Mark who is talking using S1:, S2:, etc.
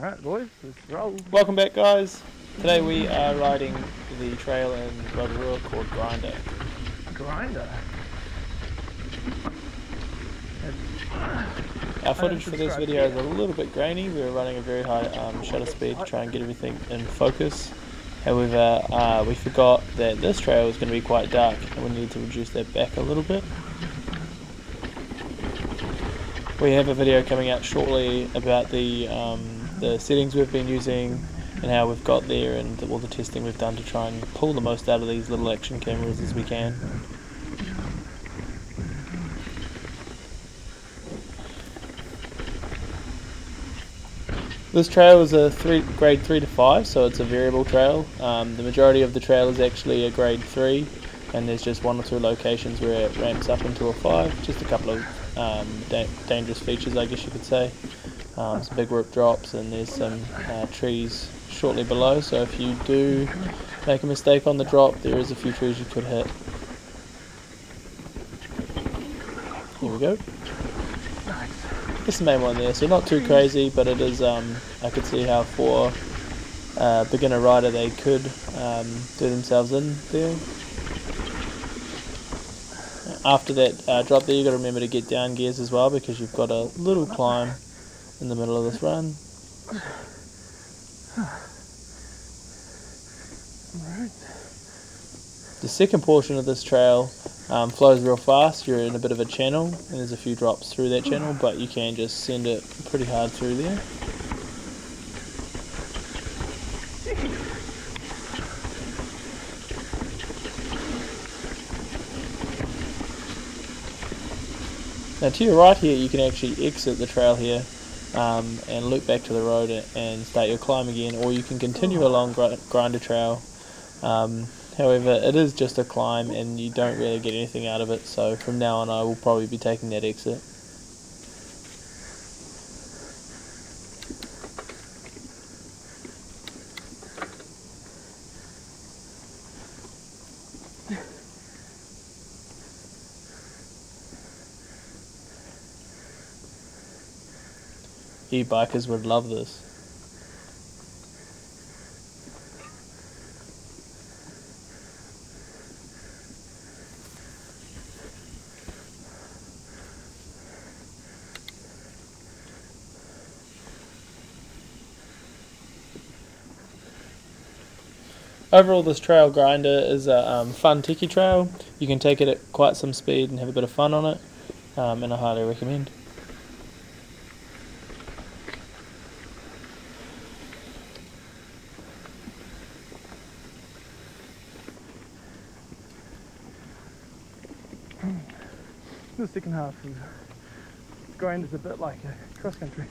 S1: Alright boys, let's roll.
S2: Welcome back guys. Today we are riding the trail in Rotorua called Grinder.
S1: Grinder.
S2: Our footage for this video is a little bit grainy. We were running a very high shutter speed to try and get everything in focus. However, we forgot that this trail was going to be quite dark and we needed to reduce that back a little bit. We have a video coming out shortly about the settings we've been using and how we've got there and all the testing we've done to try and pull the most out of these little action cameras as we can. This trail is a grade 3 to 5, so it's a variable trail. The majority of the trail is actually a grade 3, and there's just one or two locations where it ramps up into a 5, just a couple of dangerous features, I guess you could say. Some big rope drops, and there's some trees shortly below, so if you do make a mistake on the drop, there is a few trees you could hit. Here we go. It's the main one there, so not too crazy, but it is, I could see how for a beginner rider they could do themselves in there. After that drop there, you've got to remember to get down gears as well, because you've got a little climb in the middle of this run. The second portion of this trail flows real fast. You're in a bit of a channel and there's a few drops through that channel, but you can just send it pretty hard through there. Now to your right here, you can actually exit the trail here and loop back to the road and start your climb again, or you can continue along Grinder Trail. However, it is just a climb and you don't really get anything out of it, so from now on I will probably be taking that exit. E-bikers would love this. Overall, this trail Grinder is a fun tiki trail. You can take it at quite some speed and have a bit of fun on it, and I highly recommend.
S1: The second half of Grinder is a bit like a cross country.